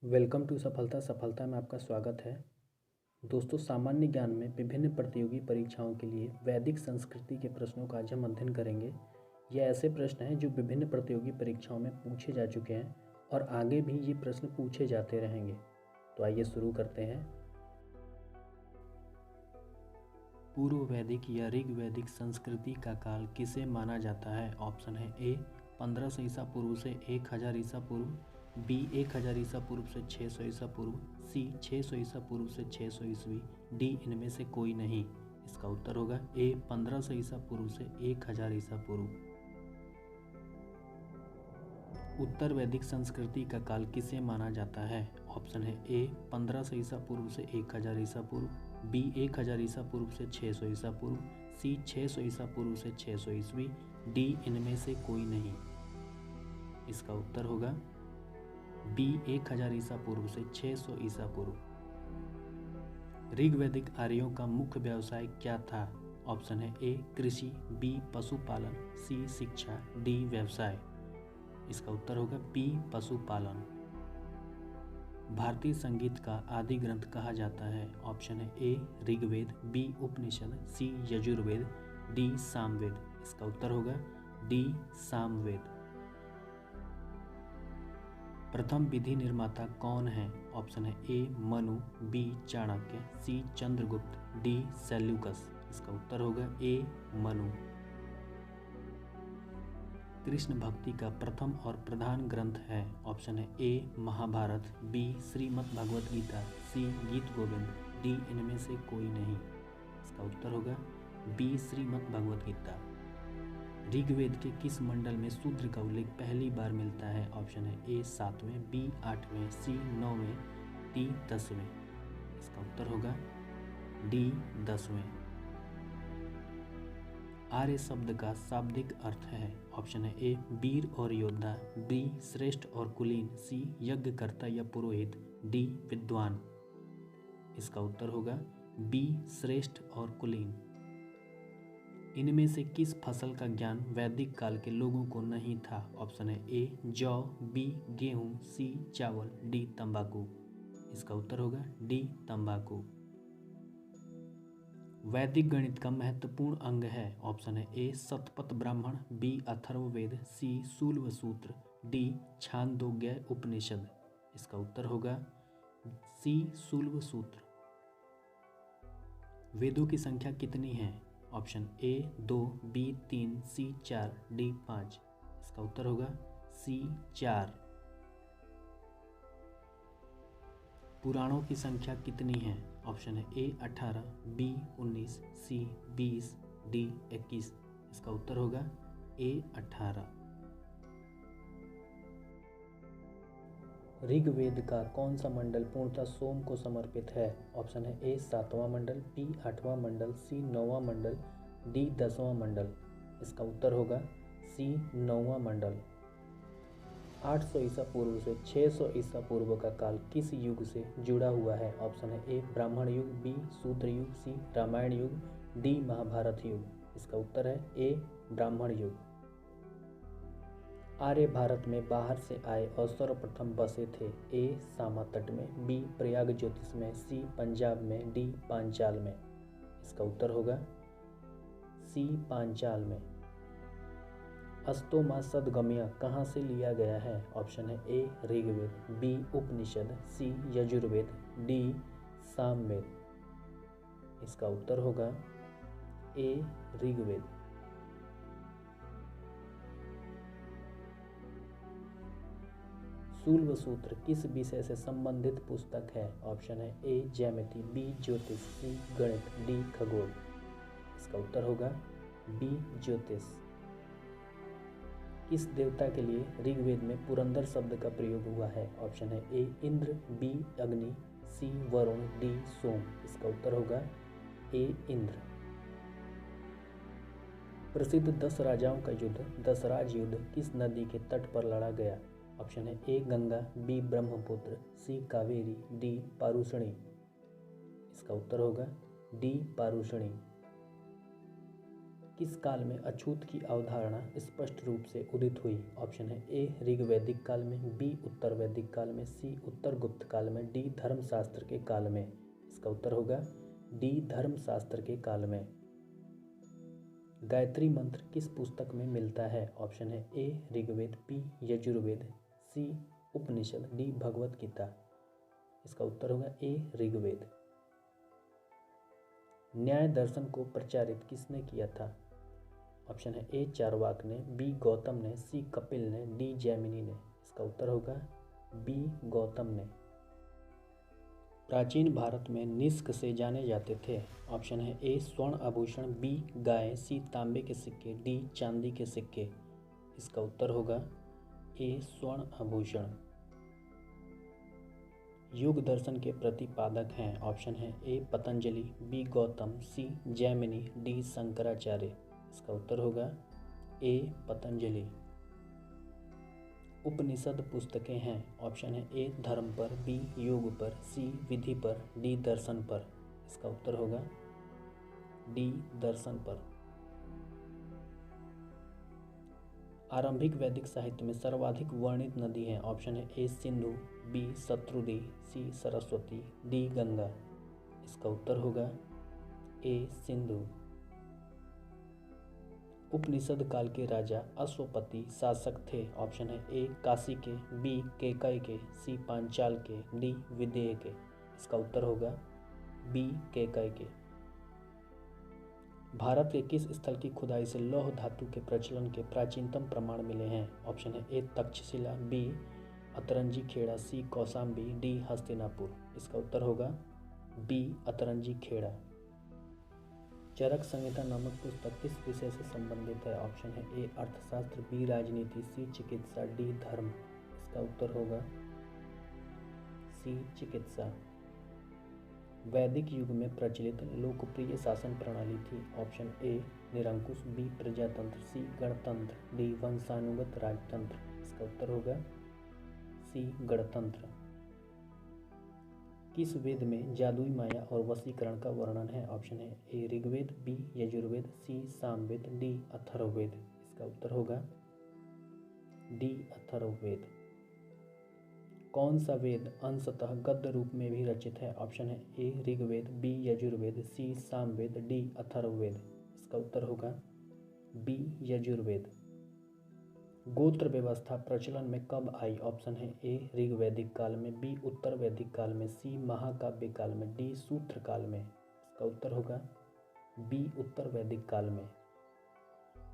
Welcome to सफलता सफलता में आपका स्वागत है। दोस्तों, सामान्य ज्ञान में विभिन्न प्रतियोगी परीक्षाओं के लिए वैदिक संस्कृति के प्रश्नों का आज हम अध्ययन करेंगे। ये ऐसे प्रश्न हैं जो विभिन्न प्रतियोगी परीक्षाओं में पूछे जा चुके हैं और आगे भी ये प्रश्न पूछे जाते रहेंगे। तो आइए शुरू करते हैं। पूर्व वैदिक या ऋग वैदिक संस्कृति का काल किसे माना जाता है? ऑप्शन है ए 1500 ईसा पूर्व से 1000 ईसा पूर्व, बी 1000 ईसा पूर्व से 600 ईसा पूर्व, सी 600 ईसा पूर्व से 600 ईस्वी, डी इनमें से कोई नहीं। इसका उत्तर होगा ए 1500 ईसा पूर्व से 1000 ईसा पूर्व। उत्तर वैदिक संस्कृति का काल किसे माना जाता है? ऑप्शन है ए 1500 ईसा पूर्व से 1000 ईसा पूर्व, बी 1000 ईसा पूर्व से 600 ईसा पूर्व, सी 600 ईसा पूर्व से 600 ईस्वी, डी इनमें से कोई नहीं। इसका उत्तर होगा बी 1000 ईसा पूर्व से 600 ईसा पूर्व। ऋग्वैदिक आर्यों का मुख्य व्यवसाय क्या था? ऑप्शन है ए कृषि, बी पशुपालन, सी शिक्षा, डी व्यवसाय। इसका उत्तर होगा बी पशुपालन। भारतीय संगीत का आदि ग्रंथ कहा जाता है? ऑप्शन है ए ऋग्वेद, बी उपनिषद, सी यजुर्वेद, डी सामवेद। इसका उत्तर होगा डी सामवेद। प्रथम विधि निर्माता कौन है? ऑप्शन है ए मनु, बी चाणक्य, सी चंद्रगुप्त, डी सेल्यूकस। इसका उत्तर होगा ए मनु। कृष्ण भक्ति का प्रथम और प्रधान ग्रंथ है? ऑप्शन है ए महाभारत, बी श्रीमद् भगवत गीता, सी गीत गोविंद, डी इनमें से कोई नहीं। इसका उत्तर होगा बी श्रीमद् भगवत गीता। ऋग्वेद के किस मंडल में शूद्र का उल्लेख पहली बार मिलता है? ऑप्शन है ए 7वें, बी 8वें, सी 9वें, डी 10वें। इसका उत्तर होगा डी 10वें। आर्य शब्द का शाब्दिक अर्थ है? ऑप्शन है ए वीर और योद्धा, बी श्रेष्ठ और कुलीन, सी यज्ञकर्ता या पुरोहित, डी विद्वान। इसका उत्तर होगा बी श्रेष्ठ और कुलीन। इनमें से किस फसल का ज्ञान वैदिक काल के लोगों को नहीं था? ऑप्शन है ए जौ, बी गेहूं, सी चावल, डी तंबाकू। इसका उत्तर होगा डी तंबाकू। वैदिक गणित का महत्वपूर्ण अंग है? ऑप्शन है ए शतपथ ब्राह्मण, बी अथर्ववेद, सी शूल्व सूत्र, डी छांदोग्य उपनिषद। इसका उत्तर होगा सी शूल्व सूत्र। वेदों की संख्या कितनी है? Option A 2, B 3, C 4, D 5। इसका उत्तर होगा सी 4। पुराणों की संख्या कितनी है? ऑप्शन है ए 18, बी 19, सी 20, डी 21। इसका उत्तर होगा ए 18। ऋग्वेद का कौन सा मंडल पूर्णतः सोम को समर्पित है? ऑप्शन है ए 7वां मंडल, बी 8वां मंडल, सी 9वां मंडल, डी 10वां मंडल। इसका उत्तर होगा सी 9वां मंडल। 800 ईसा पूर्व से 600 ईसा पूर्व का काल किस युग से जुड़ा हुआ है? ऑप्शन है ए ब्राह्मण युग, बी शूद्र युग, सी रामायण युग, डी महाभारत युग। इसका उत्तर है ए ब्राह्मण युग। आर्य भारत में बाहर से आए और सर्वप्रथम बसे थे? ए सामा तट में, बी प्रयाग ज्योतिष में, सी पंजाब में, डी पांचाल में। इसका उत्तर होगा सी पांचाल में। अस्तोमा सदगम्य कहाँ से लिया गया है? ऑप्शन है ए ऋग्वेद, बी उपनिषद, सी यजुर्वेद, डी सामवेद। इसका उत्तर होगा ए ऋग्वेद। शूल्व सूत्र किस विषय से संबंधित पुस्तक है? ऑप्शन है ए ज्यामिति, बी ज्योतिष, सी गणित, डी खगोल। इसका उत्तर होगा बी ज्योतिष। किस देवता के लिए ऋग्वेद में पुरंदर शब्द का प्रयोग हुआ है? ऑप्शन है ए इंद्र, बी अग्नि, सी वरुण, डी सोम। इसका उत्तर होगा ए इंद्र। प्रसिद्ध 10 राजाओं का युद्ध दशराज युद्ध किस नदी के तट पर लड़ा गया? ऑप्शन है ए गंगा, बी ब्रह्मपुत्र, सी कावेरी, डी पारुषणी। इसका उत्तर होगा डी पारुषणी। किस काल में अछूत की अवधारणा स्पष्ट रूप से उदित हुई? ऑप्शन है ए ऋग्वैदिक काल में, बी उत्तर वैदिक काल में, सी उत्तर गुप्त काल में, डी धर्मशास्त्र के काल में। इसका उत्तर होगा डी धर्मशास्त्र के काल में। गायत्री मंत्र किस पुस्तक में मिलता है? ऑप्शन है ए ऋग्वेद, बी यजुर्वेद, सी उपनिषद, डी भगवत गीता। इसका उत्तर होगा ए ऋग्वेद। न्याय दर्शन को प्रचारित किसने किया था? ऑप्शन है ए चारवाक ने, बी गौतम ने, सी कपिल ने, डी जैमिनी ने। इसका उत्तर होगा बी गौतम ने। प्राचीन भारत में निष्क से जाने जाते थे। ऑप्शन है ए स्वर्ण आभूषण, बी गाय, सी तांबे के सिक्के, डी चांदी के सिक्के। इसका उत्तर होगा ए स्वर्ण आभूषण। युग दर्शन के प्रतिपादक हैं। ऑप्शन है ए पतंजलि, बी गौतम, सी जैमिनी, डी शंकराचार्य। इसका उत्तर होगा ए पतंजलि। उपनिषद पुस्तकें हैं। ऑप्शन है ए धर्म पर, बी योग पर, सी विधि पर, डी दर्शन पर। इसका उत्तर होगा डी दर्शन पर। आरंभिक वैदिक साहित्य में सर्वाधिक वर्णित नदी है। ऑप्शन है ए सिंधु, बी शत्रुदी, सी सरस्वती, डी गंगा। इसका उत्तर होगा ए सिंधु। उपनिषद काल के राजा अश्वपति शासक थे। ऑप्शन है ए काशी के, बी केकय के, सी पांचाल के, डी विदेह के। इसका उत्तर होगा बी केकय के। भारत के किस स्थल की खुदाई से लौह धातु के प्रचलन के प्राचीनतम प्रमाण मिले हैं? ऑप्शन है ए तक्षशिला, बी अतरंजी खेड़ा, सी कौशाम्बी, डी हस्तिनापुर। इसका उत्तर होगा बी अतरंजी खेड़ा। चरक संहिता नामक पुस्तक किस विषय से संबंधित है? ऑप्शन है ए अर्थशास्त्र, बी राजनीति, सी चिकित्सा, डी धर्म। इसका उत्तर होगा सी चिकित्सा। वैदिक युग में प्रचलित लोकप्रिय शासन प्रणाली थी। ऑप्शन ए निरंकुश, बी प्रजातंत्र, सी गणतंत्र, डी वंशानुगत राजतंत्र। इसका उत्तर होगा सी गणतंत्र। किस वेद में जादुई माया और वशीकरण का वर्णन है? ऑप्शन है ए ऋग्वेद, बी यजुर्वेद, सी सामवेद, डी अथर्ववेद। इसका उत्तर होगा डी अथर्ववेद। कौन सा वेद अंशतः गद्य रूप में भी रचित है? ऑप्शन है ए ऋग्वेद, बी यजुर्वेद, सी सामवेद, डी अथर्ववेद। इसका उत्तर होगा बी यजुर्वेद। गोत्र व्यवस्था प्रचलन में कब आई? ऑप्शन है ए ऋग्वैदिक काल में, बी उत्तर वैदिक काल में, सी महाकाव्य काल में, डी सूत्र काल में। इसका उत्तर होगा बी उत्तर वैदिक काल में।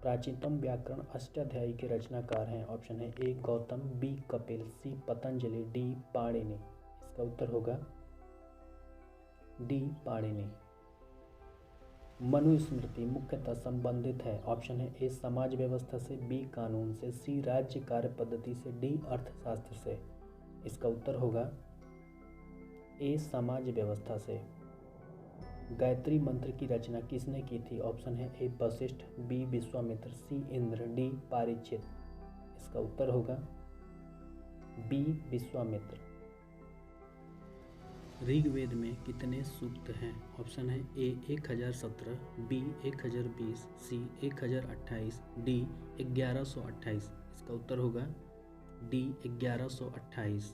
प्राचीनतम व्याकरण अष्टाध्यायी के रचनाकार हैं। ऑप्शन है ए गौतम, बी कपिल, सी पतंजलि, डी पाणिनि। इसका उत्तर होगा डी पाणिनि। मनुस्मृति मुख्यतः संबंधित है। ऑप्शन है ए समाज व्यवस्था से, बी कानून से, सी राज्य कार्य पद्धति से, डी अर्थशास्त्र से। इसका उत्तर होगा ए समाज व्यवस्था से। गायत्री मंत्र की रचना किसने की थी? ऑप्शन है ए वशिष्ठ, बी विश्वामित्र, सी इंद्र, डी पारीक्षित। इसका उत्तर होगा बी विश्वामित्र। ऋग्वेद में कितने सूक्त हैं? ऑप्शन है ए 1017, बी 1020, सी 1028, डी 1128। इसका उत्तर होगा डी 1128।